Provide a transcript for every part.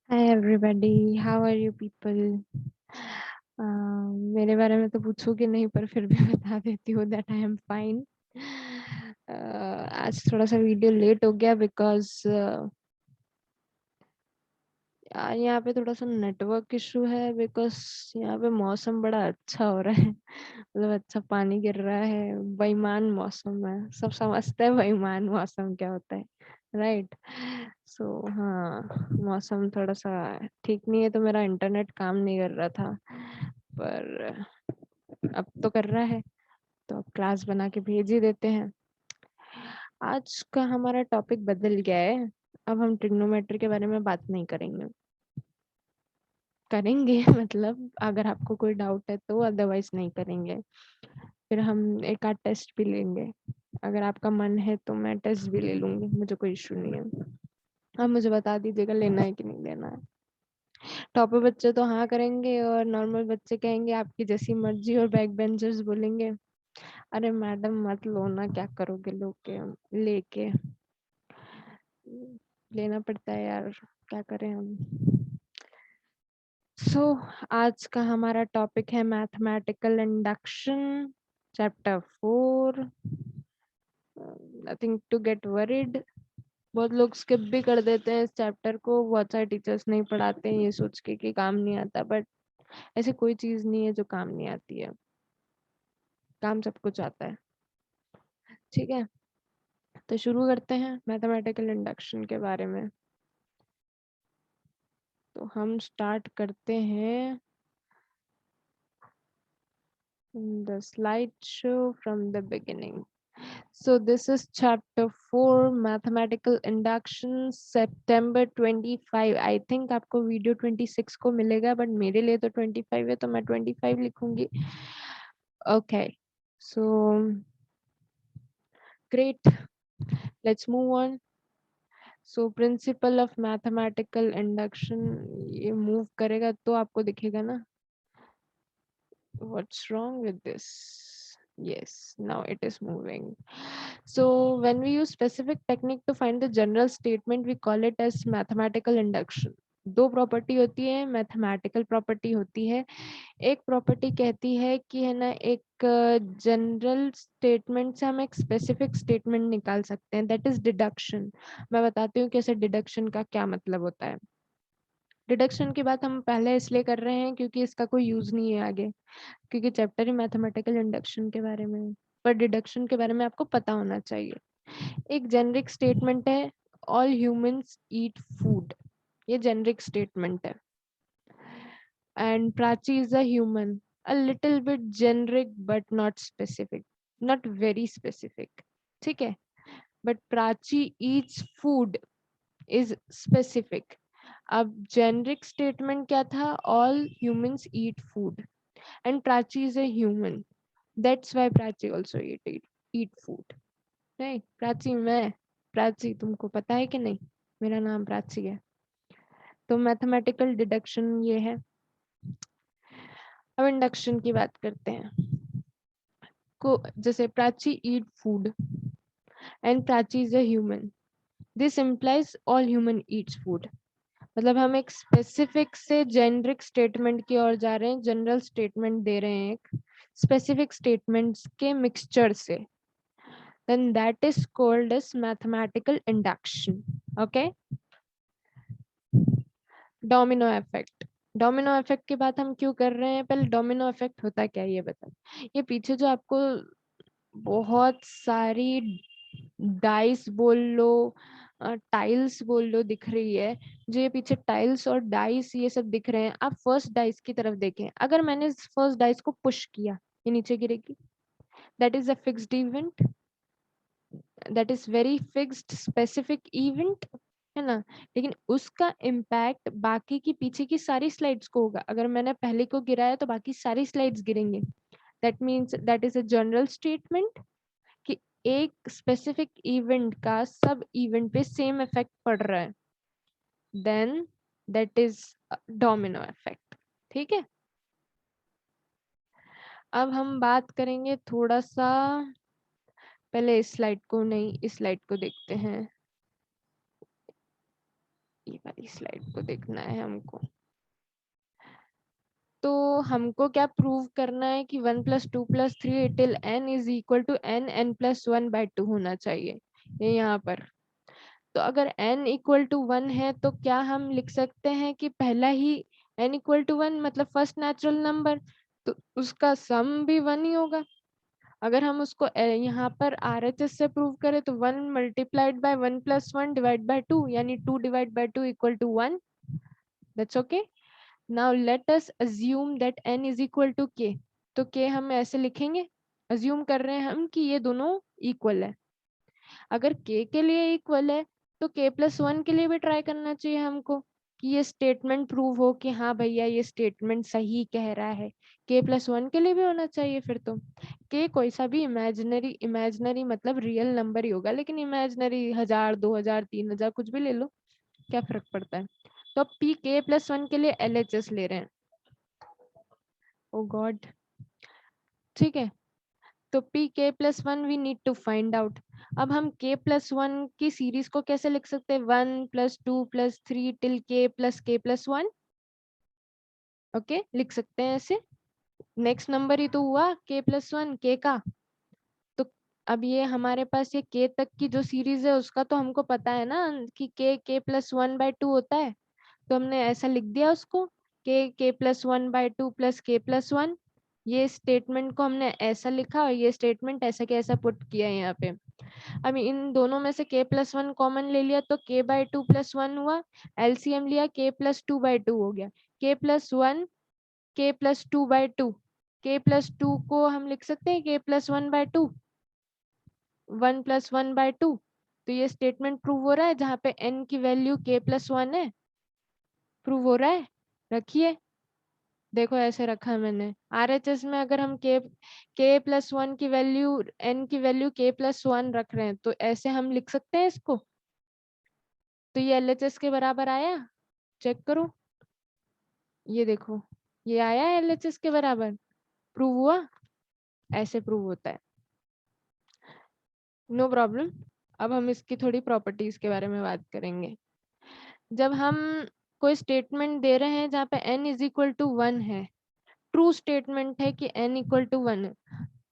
Hi everybody, how are you people? मेरे बारे में तो पूछोगे नहीं पर फिर भी बता देती हूँ that I am fine. आज थोड़ा सा वीडियो लेट हो गया बिकॉज यहाँ पे थोड़ा सा नेटवर्क इशू है बिकॉज यहाँ पे मौसम बड़ा अच्छा हो रहा है. मतलब अच्छा पानी गिर रहा है. बेईमान मौसम है. सब समझते हैं बेईमान मौसम क्या होता है, राइट? सो हाँ, मौसम थोड़ा सा ठीक नहीं है तो मेरा इंटरनेट काम नहीं कर रहा था, पर अब तो कर रहा है, तो अब क्लास बना के भेज ही देते हैं. आज का हमारा टॉपिक बदल गया है. अब हम ट्रिग्नोमेट्री के बारे में बात नहीं करेंगे. करेंगे मतलब अगर आपको कोई डाउट है तो, अदरवाइज नहीं करेंगे. फिर हम एक आध टेस्ट भी लेंगे. अगर आपका मन है तो मैं टेस्ट भी ले लूंगी, मुझे कोई इशू नहीं है. आप मुझे बता दीजिएगा लेना है कि नहीं लेना है. टॉपर बच्चे तो हाँ करेंगे और नॉर्मल बच्चे कहेंगे आपकी जैसी मर्जी, और बैक बेंचर्स बोलेंगे अरे मैडम मत लो ना, क्या करोगे लोग के लेके. लेना पड़ता है यार, क्या करें हम. आज का हमारा टॉपिक है mathematical induction, chapter 4. Nothing to get worried. बहुत लोग स्किप भी कर देते हैं इस चैप्टर को. बहुत सारे टीचर्स नहीं पढ़ाते हैं ये सोच के कि काम नहीं आता, बट ऐसी कोई चीज नहीं है जो काम नहीं आती है. काम सब कुछ आता है. ठीक है, तो शुरू करते हैं मैथमेटिकल इंडक्शन के बारे में. तो हम स्टार्ट करते हैं the slideshow from the beginning. So this is chapter 4 mathematical induction, September 25. I think आपको वीडियो 26 को मिलेगा, बट मेरे लिए तो 25 है तो मैं 25 लिखूंगी. Okay, so great, let's move on. So principle of mathematical induction, ये move करेगा तो आपको दिखेगा ना. What's wrong with this? Yes, now it is moving. So when we use specific technique to find the general statement, we call it as mathematical induction. दो property होती है, mathematical property होती है. एक प्रॉपर्टी कहती है कि है ना, एक जनरल स्टेटमेंट से हम एक स्पेसिफिक स्टेटमेंट निकाल सकते हैं, दैट इज डिडक्शन. मैं बताती हूँ कैसे डिडक्शन का क्या मतलब होता है. डिडक्शन की बात हम पहले इसलिए कर रहे हैं क्योंकि इसका कोई यूज नहीं है आगे, क्योंकि चैप्टर ही मैथमेटिकल इंडक्शन के बारे में है. पर डिडक्शन के बारे में आपको पता होना चाहिए. एक जेनरिक स्टेटमेंट है, ऑल ह्यूमंस ईट फूड. ये जेनरिक स्टेटमेंट है. And Prachi is a human, a little bit generic but not specific, not very specific. ठीक है, but Prachi Yeats food is specific. अब जेनरिक स्टेटमेंट क्या था, all humans eat food, and Prachi is a human. That's why Prachi also eat food. नहीं प्राची, मैं प्राची, तुमको पता है कि नहीं, मेरा नाम प्राची है. तो मैथमेटिकल डिडक्शन ये है. अब इंडक्शन की बात करते हैं. को जैसे Prachi eat food and Prachi is a human, this implies all human Yeats food. मतलब हम एक स्पेसिफिक से जेनरिक स्टेटमेंट की ओर जा रहे हैं, जनरल स्टेटमेंट दे रहे हैं एक स्पेसिफिक स्टेटमेंट्स के मिक्सचर से. then that is called as mathematical induction. Okay, domino effect. Domino effect की बात हम क्यों कर रहे हैं, पहले डोमिनो इफेक्ट होता क्या है ये बता. ये पीछे जो आपको बहुत सारी डाइस बोल लो, टाइल्स बोल लो दिख रही है, जो ये पीछे टाइल्स और डाइस ये सब दिख रहे हैं, आप फर्स्ट डाइस की तरफ देखें. अगर मैंने फर्स्ट डाइस को पुश किया, ये नीचे गिरेगी. That is a fixed event, that is very fixed specific event, है ना. लेकिन उसका इम्पैक्ट बाकी की पीछे की सारी स्लाइड्स को होगा. अगर मैंने पहले को गिराया तो बाकी सारी स्लाइड्स गिरेंगे. That means that is a general statement कि एक स्पेसिफिक इवेंट का सब इवेंट पे सेम इफेक्ट पड़ रहा है. Then that is domino effect. ठीक है, अब हम बात करेंगे थोड़ा सा, पहले इस स्लाइड को नहीं, इस स्लाइड को देखते हैं. ये वाली स्लाइड को देखना है हमको। तो हमको क्या प्रूव करना है कि 1 + 2 + 3 till n is equal to n +1/2 होना चाहिए, ये यहाँ पर। तो अगर n इक्वल टू 1 है तो क्या हम लिख सकते हैं कि पहला ही n इक्वल टू 1 मतलब फर्स्ट नेचुरल नंबर, तो उसका सम भी 1 ही होगा। अगर हम उसको यहाँ पर RHS से प्रूव करें तो 1 × 1 + 1 / 2 यानी 2 / 2 = 1। That's okay. Now let us assume that n is equal to k। तो k हम ऐसे लिखेंगे, अज्यूम कर रहे हैं हम कि ये दोनों इक्वल है। अगर k के लिए इक्वल है तो k + 1 के लिए भी ट्राई करना चाहिए हमको कि ये स्टेटमेंट प्रूव हो कि हाँ भैया ये स्टेटमेंट सही कह रहा है। k + 1 के लिए भी होना चाहिए फिर तो। k कोई सा भी इमेजिनरी मतलब रियल नंबर ही होगा, लेकिन इमेजिनरी 1000 2000 3000 कुछ भी ले लो, क्या फर्क पड़ता है। तो अब p k + 1 के लिए LHS ले रहे हैं। ओ गॉड, ठीक है। तो p k + 1 we need to find out. अब हम k + 1 की सीरीज को कैसे लिख सकते हैं, 1 + 2 + 3 टिल k + k + 1। ओके, लिख सकते हैं ऐसे। नेक्स्ट नंबर ही तो हुआ k + 1 k का। तो अब ये हमारे पास ये k तक की जो सीरीज है उसका तो हमको पता है ना कि k + 1/2 होता है। तो हमने ऐसा लिख दिया उसको, k + 1/2 + k + 1। ये स्टेटमेंट को हमने ऐसा लिखा और ये स्टेटमेंट ऐसा के ऐसा पुट किया है यहाँ पे। अब इन दोनों में से k + 1 कॉमन ले लिया तो k/2 + 1 हुआ। LCM लिया k + 2/2 हो गया। k + 1 k + 2/2, k + 2 को हम लिख सकते हैं k + 1/2, 1 + 1/2। तो ये स्टेटमेंट प्रूव हो रहा है जहाँ पे n की वैल्यू k + 1 है। प्रूव हो रहा है, रखिए। देखो ऐसे रखा है मैंने। RHS में अगर हम k + 1 की वैल्यू n की वैल्यू k + 1 रख रहे हैं तो ऐसे हम लिख सकते हैं इसको। तो ये LHS के बराबर आया, चेक करो। ये देखो, ये आया LHS के बराबर, प्रूव हुआ। ऐसे प्रूव होता है, नो प्रॉब्लम। अब हम इसकी थोड़ी प्रॉपर्टीज के बारे में बात करेंगे। जब हम कोई स्टेटमेंट दे रहे हैं जहाँ पे n = 1 है, ट्रू स्टेटमेंट है कि n = 1 है,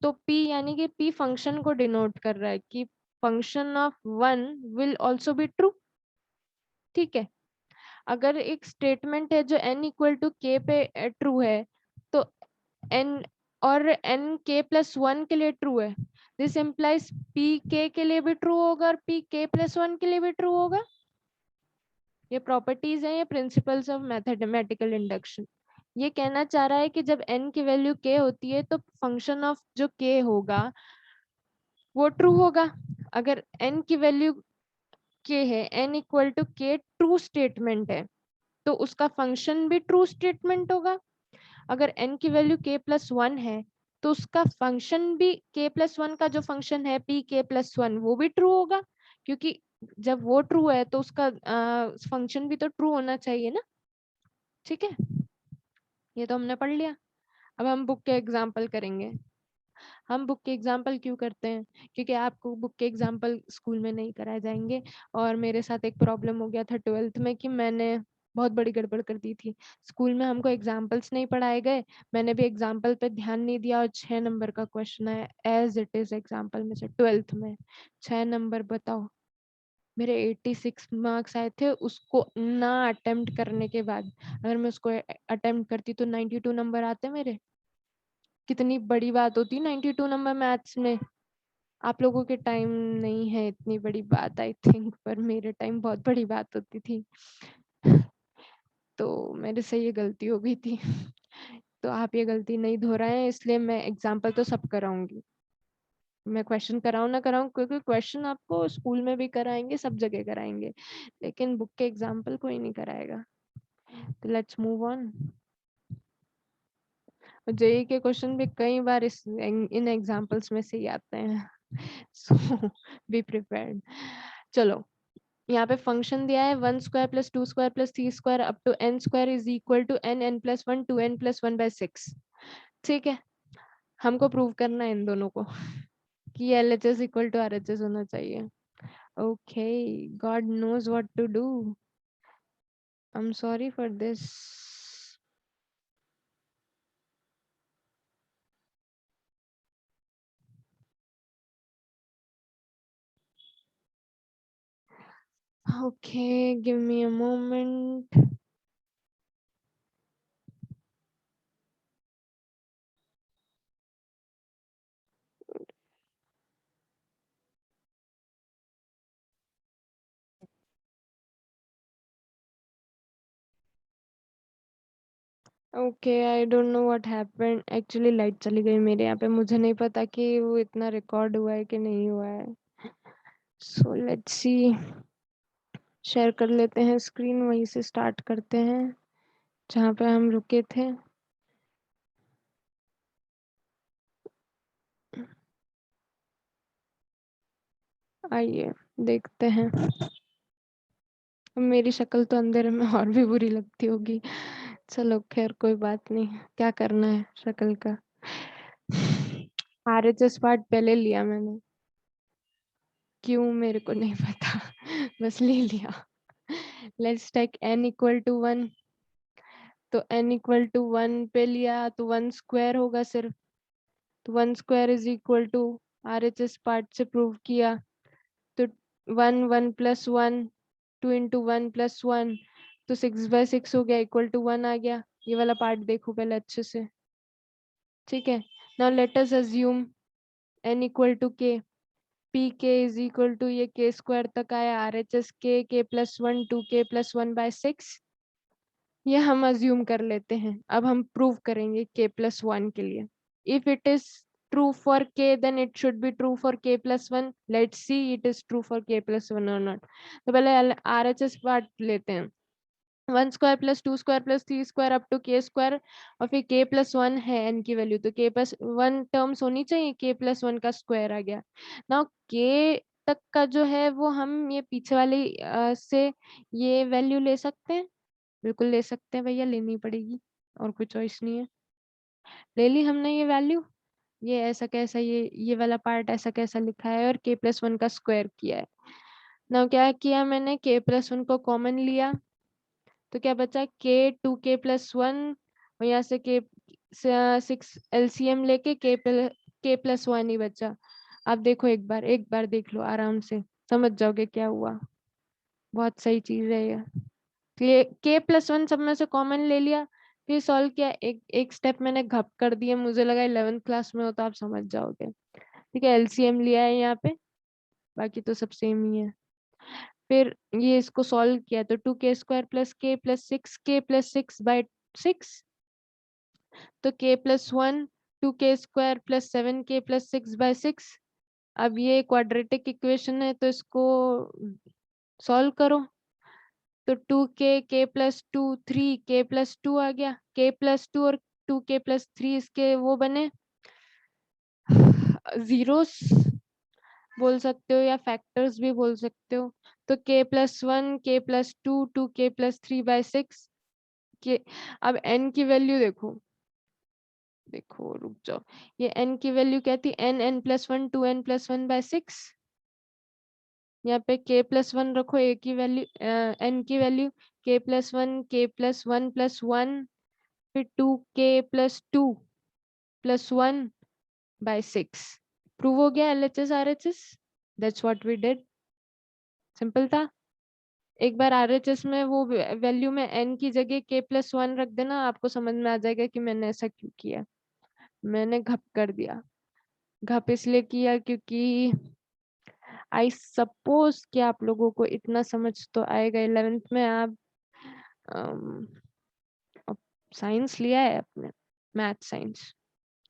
तो p यानी कि p फंक्शन को डिनोट कर रहा है कि function of 1 will also be true. ठीक है। अगर एक स्टेटमेंट है जो n = k पे ट्रू है तो n और n k + 1 के लिए ट्रू है, दिस इम्प्लाइज p k के लिए भी ट्रू होगा और p k + 1 के लिए भी ट्रू होगा। ये प्रॉपर्टीज है, ये प्रिंसिपल्स ऑफ मैथमेटिकल इंडक्शन। ये कहना चाह रहा है कि जब n की वैल्यू k होती है तो फंक्शन ऑफ जो k होगा वो ट्रू होगा। अगर n की वैल्यू k है, n = k ट्रू स्टेटमेंट है, तो उसका फंक्शन भी ट्रू स्टेटमेंट होगा। अगर n की वैल्यू k + 1 है तो उसका फंक्शन भी k + 1 का जो फंक्शन है p k + 1 वो भी ट्रू होगा, क्योंकि जब वो ट्रू है तो उसका फंक्शन भी तो ट्रू होना चाहिए ना। ठीक है, ये तो हमने पढ़ लिया। अब हम बुक के एग्जाम्पल करेंगे। हम बुक के एग्जाम्पल क्यों करते हैं, क्योंकि आपको बुक के एग्जाम्पल स्कूल में नहीं कराए जाएंगे। और मेरे साथ एक प्रॉब्लम हो गया था 12th में कि मैंने बहुत बड़ी गड़बड़ कर दी थी। स्कूल में हमको एग्जाम्पल्स नहीं पढ़ाए गए, मैंने भी एग्जाम्पल पे ध्यान नहीं दिया और 6 नंबर का क्वेश्चन है एज इट इज एग्जाम्पल में से 12th में 6 नंबर। बताओ, मेरे 86 मार्क्स आए थे उसको ना अटेम्प्ट करने के बाद। अगर मैं उसको अटेम्प्ट करती तो 92 नंबर आते मेरे। कितनी बड़ी बात होती 92 नंबर मैथ्स में। आप लोगों के टाइम नहीं है इतनी बड़ी बात आई थिंक, पर मेरे टाइम बहुत बड़ी बात होती थी। तो मेरे से ये गलती हो गई थी। तो आप ये गलती नहीं दोहराएं, इसलिए मैं एग्जाम्पल तो सब कराऊंगी। मैं क्वेश्चन कराऊं ना कराऊं, क्योंकि क्वेश्चन आपको स्कूल में भी कराएंगे, सब जगह कराएंगे, लेकिन बुक के एग्जाम्पल कोई नहीं कराएगा। तो लेट्स मूव ऑन। जेई के क्वेश्चन भी कई बार इन एग्जाम्पल्स में से ही आते हैं। सो बी प्रिपेयर्ड। चलो, यहाँ पे फंक्शन दिया है 1² + 2² + 3² up to n² is equal to n + 1 2n + 1/6। ठीक है, हमको प्रूव करना है इन दोनों को कि LHS = RHS होना चाहिए। Okay, God knows what to do. I'm sorry for this. Okay, give me a moment. Okay, I don't know what happened. Actually light चली गई मेरे यहाँ पे, मुझे नहीं पता कि वो इतना रिकॉर्ड हुआ है कि नहीं हुआ है। सो लेट्स सी, शेयर कर लेते हैं स्क्रीन, वहीं से स्टार्ट करते हैं जहाँ पे हम रुके थे। आइए देखते हैं। अब मेरी शक्ल तो अंधेरे में और भी बुरी लगती होगी। चलो खैर कोई बात नहीं, क्या करना है शक्ल का। RHS पार्ट पहले लिया मैंने, क्यों मेरे को नहीं पता। बस ले लिया। Let's take n equal to 1। तो n इक्वल टू 1 पे लिया तो 1 स्क्वायर होगा सिर्फ। तो 1 square is equal to, RHS part से प्रूव किया, तो 1 1 प्लस 1, 2 इंटू 1 प्लस 1, तो 6/6 हो गया, इक्वल टू 1 आ गया। ये वाला पार्ट देखो पहले अच्छे से, ठीक है। Now let us assume n equal to k, P K is equal to, ये के स्क्वायर तक आया, RHS के प्लस 1, 2k प्लस 1/6। ये हम अज्यूम कर लेते हैं। अब हम प्रूव करेंगे k प्लस 1 के लिए। If it is true for k, then it should be true for k plus 1. Let's see it is true for k plus 1 or not. तो पहले RHS पार्ट लेते हैं। 1 square plus 2 square plus 3 square up to k square, और फिर k plus 1 है n की value, तो k plus 1 terms होनी चाहिए, k प्लस 1 का स्क्वायर आ गया। नाउ k तक का जो है वो हम ये पीछे वाले से ये वैल्यू ले सकते हैं। बिल्कुल ले सकते हैं भैया, लेनी पड़ेगी, और कोई चॉइस नहीं है। ले ली हमने ये वैल्यू। ये ऐसा कैसा, ये वाला पार्ट ऐसा कैसा लिखा है, और k प्लस 1 का स्क्वायर किया है। नाउ क्या किया मैंने, k प्लस 1 को कॉमन लिया, तो क्या बचा, k 2k प्लस 1, और यहाँ से k 6 LCM लेके k प्लस 1 ही बचा। आप देखो, एक बार देख लो आराम से, समझ जाओगे क्या हुआ। बहुत सही चीज है ये। k प्लस 1 सब में से कॉमन ले लिया, फिर सॉल्व किया। एक एक स्टेप मैंने घप कर दिया, मुझे लगा 11th क्लास में हो तो आप समझ जाओगे। ठीक है, LCM लिया है यहाँ पे, बाकी तो सब सेम ही है। फिर ये इसको सॉल्व किया, तो 2k square plus k plus 6, k plus 6/6, तो k plus 1, 2k square plus 7k plus 6/6। अब ये क्वाड्रेटिक इक्वेशन है, तो इसको सॉल्व करो। तो 2k प्लस 2, 3k प्लस 2 आ गया, k प्लस 2 और 2k प्लस 3 इसके वो बने जीरोस बोल सकते हो, या फैक्टर्स भी बोल सकते हो। तो k plus 1, k plus 2, 2k plus 3/6 के। अब n की वैल्यू देखो, देखो रुक जाओ, ये n की वैल्यू क्या थी, n प्लस 1, 2n प्लस 1/6। यहाँ पे k प्लस 1 रखो, a की वैल्यू, n की value k plus 1, k plus 1 plus 1, फिर 2k प्लस 2 प्लस 1/6। प्रूव हो गया LHS RHS। That's what we did, simple था। एक बार RHS में वो वैल्यू में n की जगह k प्लस 1 रख देना, आपको समझ में आ जाएगा कि मैंने ऐसा क्यों किया। मैंने घप कर दिया। घप इसलिए किया क्योंकि आई सपोज कि आप लोगों को इतना समझ तो आएगा, 11th में आप साइंस लिया है आपने, मैथ साइंस,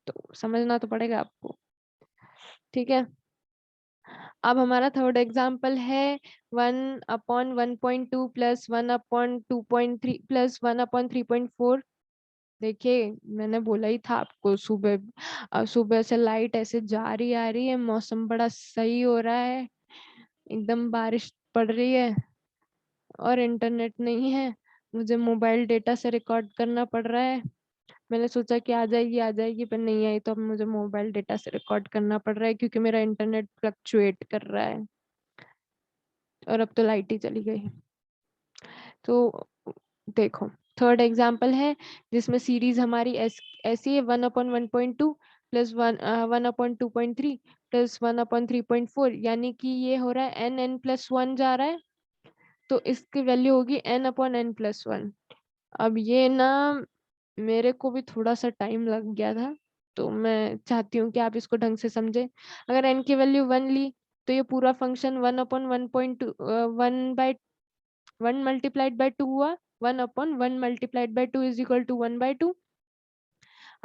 तो समझना तो पड़ेगा आपको। ठीक है, अब हमारा थर्ड एग्जाम्पल है 1/1.2 प्लस 1/2.3 प्लस 1/3.4। देखिए मैंने बोला ही था आपको, सुबह से लाइट ऐसे जा रही आ रही है, मौसम बड़ा सही हो रहा है, एकदम बारिश पड़ रही है, और इंटरनेट नहीं है, मुझे मोबाइल डेटा से रिकॉर्ड करना पड़ रहा है। मैंने सोचा कि आ जाएगी पर नहीं आई, तो अब मुझे मोबाइल डेटा से रिकॉर्ड करना पड़ रहा है क्योंकि मेरा इंटरनेट फ्लक्चुएट कर रहा है, और अब तो लाइट ही चली गई। तो देखो थर्ड एग्जाम्पल है जिसमें सीरीज हमारी ऐसी है 1/1.2 प्लस 1/2.3 प्लस 1/3.4, यानी कि ये हो रहा है n+1 जा रहा है, तो इसकी वैल्यू होगी n/n+1। अब ये ना मेरे को भी थोड़ा सा टाइम लग गया था, तो मैं चाहती हूँ कि आप इसको ढंग से समझे। अगर n की वैल्यू 1 ली तो ये पूरा फंक्शन 1/1.2 1 मल्टीप्लाइड बाई 2 हुआ। 1/1 multiplied by 2 is equal to 1/2।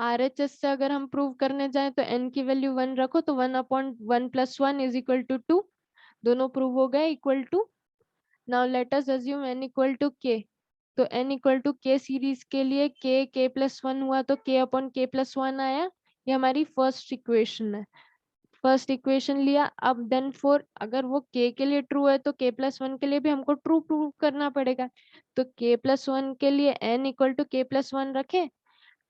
RHS से अगर हम प्रूव करने जाएं तो n की वैल्यू 1 रखो तो 1/1 + 1 इज इक्वल टू 2। दोनों प्रूव हो गए equal to. Now let us assume n equal to k। तो n equal to k series के लिए k+1 हुआ तो k/k+1 आया। ये हमारी फर्स्ट इक्वेशन है। फर्स्ट इक्वेशन लिया। अब देन फोर, अगर वो k के लिए ट्रू है तो k+1 के लिए भी हमको ट्रू प्रूव करना पड़ेगा। तो k+1 के लिए n इक्वल टू k+1 रखे।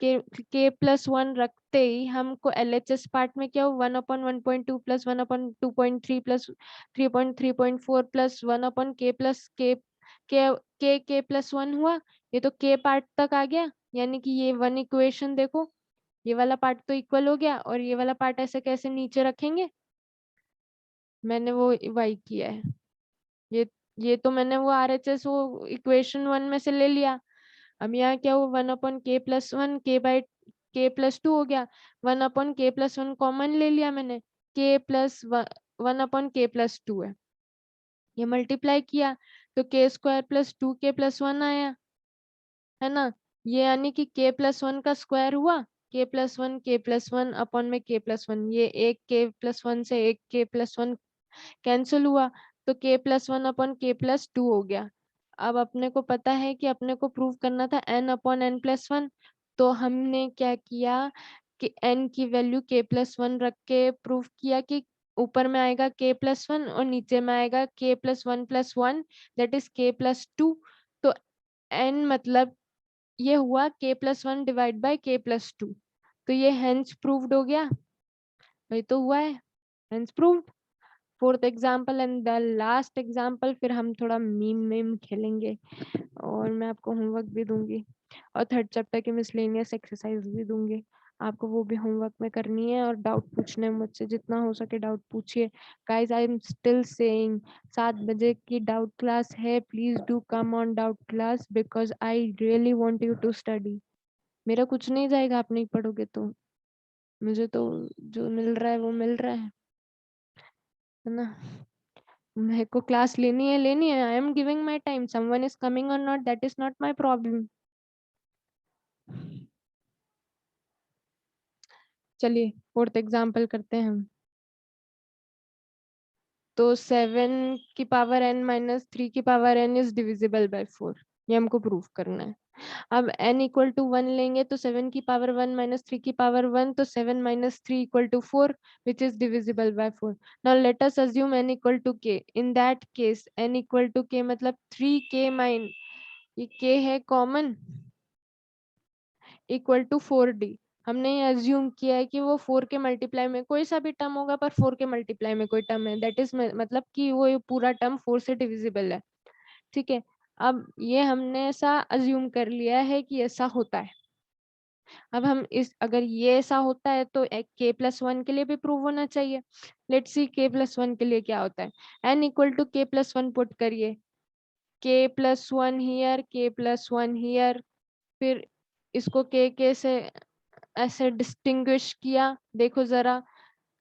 k+1 रखते ही हमको LHS पार्ट में क्या हो, 1/1.2 plus 1/2.3 plus 3.3.4 plus 1/k plus k+1 हुआ। ये तो k पार्ट तक आ गया, यानी कि ये वन इक्वेशन देखो, ये वाला पार्ट तो इक्वल हो गया और ये वाला पार्ट ऐसे कैसे नीचे रखेंगे। मैंने वो वाई किया है। ये ये तो मैंने वो RHS वो इक्वेशन 1 में से ले लिया। अब यहाँ क्या हुआ, 1/k+1 k/k+2 हो गया। 1/k+1 कॉमन ले लिया मैंने, k+1/k+2 है। ये मल्टीप्लाई किया तो k² + 2k+1 आया, है ना। ये यानी कि k+1 का स्क्वायर हुआ। k+1 अपॉन में k+1, ये एक k+1 से एक k+1 कैंसिल हुआ, तो k+1/k+2 हो गया। अब अपने को पता है कि अपने को प्रूव करना था n/n+1। तो हमने क्या किया कि n की वैल्यू k+1 रख के प्रूव किया कि ऊपर में आएगा k+1 और नीचे में आएगा k+1+1 दैट इज k+2। तो n मतलब ये हुआ k+1 डिवाइड बाय k+2। तो ये हेंस प्रूव्ड हो गया, वही तो हुआ है, hence proved. Fourth example and the last example, फिर हम थोड़ा मीम खेलेंगे और मैं आपको होमवर्क भी दूंगी और थर्ड चैप्टर की मिसलेनियस एक्सरसाइज भी दूंगी। आपको वो भी होमवर्क में करनी है और डाउट पूछने हैं मुझसे, जितना हो सके डाउट पूछिए। Guys I am still saying 7 बजे की डाउट क्लास है, please do come on doubt class because I really want you to study. मेरा कुछ नहीं जाएगा आप नहीं पढ़ोगे तो, मुझे तो जो मिल रहा है वो मिल रहा है ना। मेरे को क्लास लेनी है, I am giving my time, someone is coming or not that is not my problem. चलिए फोर्थ एग्जाम्पल करते हैं हम। तो 7n⁻n - 3n is divisible by 4, ये हमको प्रूफ करना है। अब n इक्वल टू 1 लेंगे तो 7n⁻1 - 3n तो 7 - 3 = 4 which is divisible by 4। Now let us assume n equal to k। In that case n equal to k मतलब 3k माइन, ये k है कॉमन, इक्वल टू 4d। हमने ये assume किया है कि वो 4 के मल्टीप्लाई में कोई सा भी टर्म होगा, पर 4 के मल्टीप्लाई में कोई टर्म है, दैट इज मतलब कि वो ये पूरा टर्म 4 से डिविजिबल है। ठीक है, अब ये हमने ऐसा अज्यूम कर लिया है कि ऐसा होता है। अब हम इस, अगर ये ऐसा होता है तो k+1 के लिए भी प्रूव होना चाहिए। लेट्स सी k+1 के लिए क्या होता है। n equal to k+1 put करिए, k+1 हियर, k+1 हियर, फिर इसको k से ऐसे डिस्टिंग्विश किया। देखो जरा,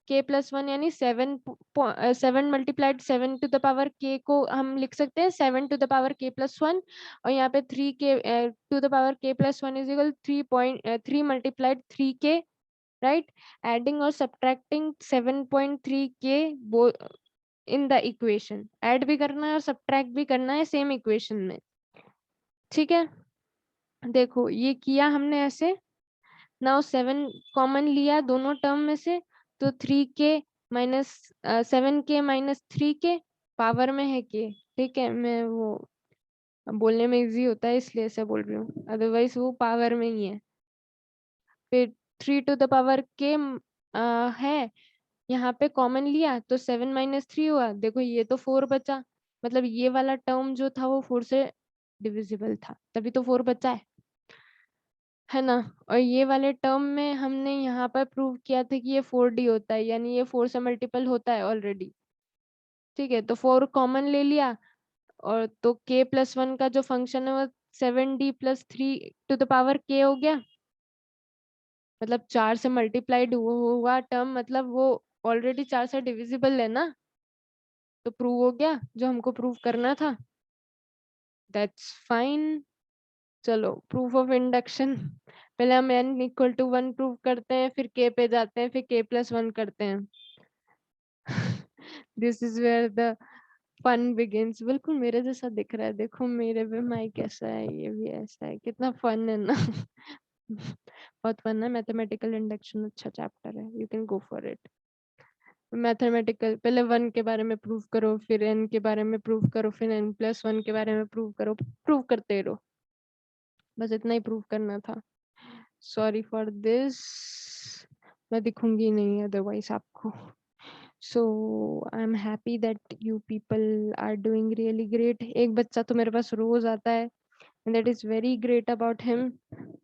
k+1 यानी 7 multiplied 7 to the power k को हम लिख सकते हैं 7 टू द पावर k+1, और यहाँ पे 3k to the power k+1 is equal 3 multiplied 3k, right. Adding और subtracting 7.3k in the equation, add भी करना है और सब्ट्रैक्ट भी करना है सेम इक्वेशन में। ठीक है, देखो ये किया हमने ऐसे। नाउ 7 कॉमन लिया दोनों टर्म में से, तो 3k minus 7k - 3k power में है k। ठीक है, मैं वो बोलने में इजी होता है इसलिए ऐसे बोल रही हूँ, अदरवाइज वो पावर में ही है। फिर 3 टू द पावर k है, यहाँ पे कॉमन लिया तो 7 - 3 हुआ। देखो ये तो 4 बचा, मतलब ये वाला टर्म जो था वो 4 से डिविजिबल था, तभी तो 4 बचा है ना? और ये वाले टर्म में हमने यहाँ पर प्रूव किया था कि ये 4D होता है, यानी ये 4 से मल्टीपल होता है ऑलरेडी। ठीक है, तो 4 कॉमन ले लिया, और तो k प्लस 1 का जो फंक्शन है वो 7D प्लस 3 हो गया। मतलब 4 से मल्टीप्लाइड हुआ टर्म, मतलब वो ऑलरेडी 4 से डिविजिबल है ना, तो प्रूव हो गया जो हमको प्रूव करना था। That's fine. चलो, प्रूफ ऑफ इंडक्शन, पहले हम n इक्वल टू 1 प्रूव करते हैं, फिर k पे जाते हैं, फिर k प्लस 1 करते हैं। This is where the fun begins. बिल्कुल मेरे जैसा दिख रहा है, देखो मेरे भी माइक कैसा है, ये भी ऐसा है, कितना फन है ना। बहुत फन है। मैथमेटिकल इंडक्शन अच्छा चैप्टर है, you can go for it. Mathematical, पहले 1 के बारे में प्रूव करो, फिर n के बारे में प्रूव करो, फिर n प्लस 1 के बारे में प्रूव करो, प्रूव करते रहो, बस इतना ही प्रूव करना था। सॉरी फॉर दिस, मैं दिखूंगी नहीं अदरवाइज आपको। So I am happy that you people are doing really great. एक बच्चा तो मेरे पास रोज आता है, and that is very great about him.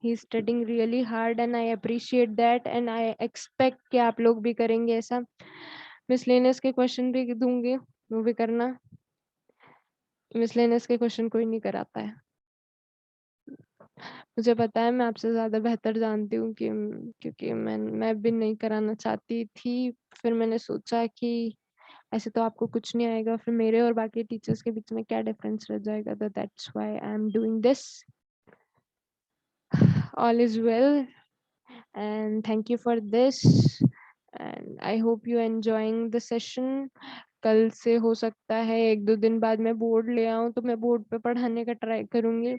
He is studying really hard and I appreciate that, and I expect कि आप लोग भी करेंगे ऐसा। मिसलेनियस के क्वेश्चन भी दूंगी, वो भी करना। मिसलेनियस के क्वेश्चन कोई नहीं कराता है, मुझे पता है, मैं आपसे ज्यादा बेहतर जानती हूँ कि क्योंकि मैं भी नहीं कराना चाहती थी, फिर मैंने सोचा कि ऐसे तो आपको कुछ नहीं आएगा, फिर मेरे और बाकी टीचर्स के बीच में क्या डिफरेंस रह जाएगा, तो that's why I am doing this. All is well and thank you for this, and I hope you enjoying the session. कल से हो सकता है 1-2 दिन बाद मैं बोर्ड ले आऊं, तो मैं बोर्ड पे पढ़ाने का ट्राई करूंगी।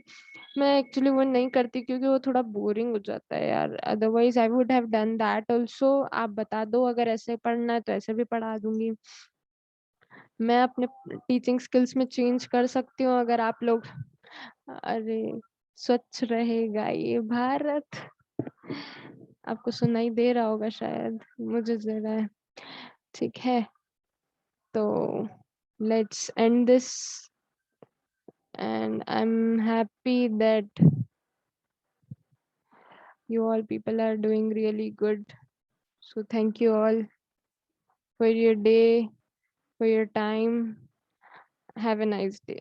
मैं एक्चुअली वो नहीं करती क्योंकि वो थोड़ा बोरिंग हो जाता है यार, otherwise I would have done that also. आप बता दो अगर ऐसे पढ़ना है तो ऐसे भी पढ़ा दूंगी। मैं अपने टीचिंग स्किल्स में चेंज कर सकती हूँ अगर आप लोग। अरे, स्वच्छ रहेगा ये भारत, आपको सुनाई दे रहा होगा शायद, मुझे दे रहा है। ठीक है, तो let's end this, and I am happy that you all people are doing really good. So thank you all for your day, for your time. Have a nice day.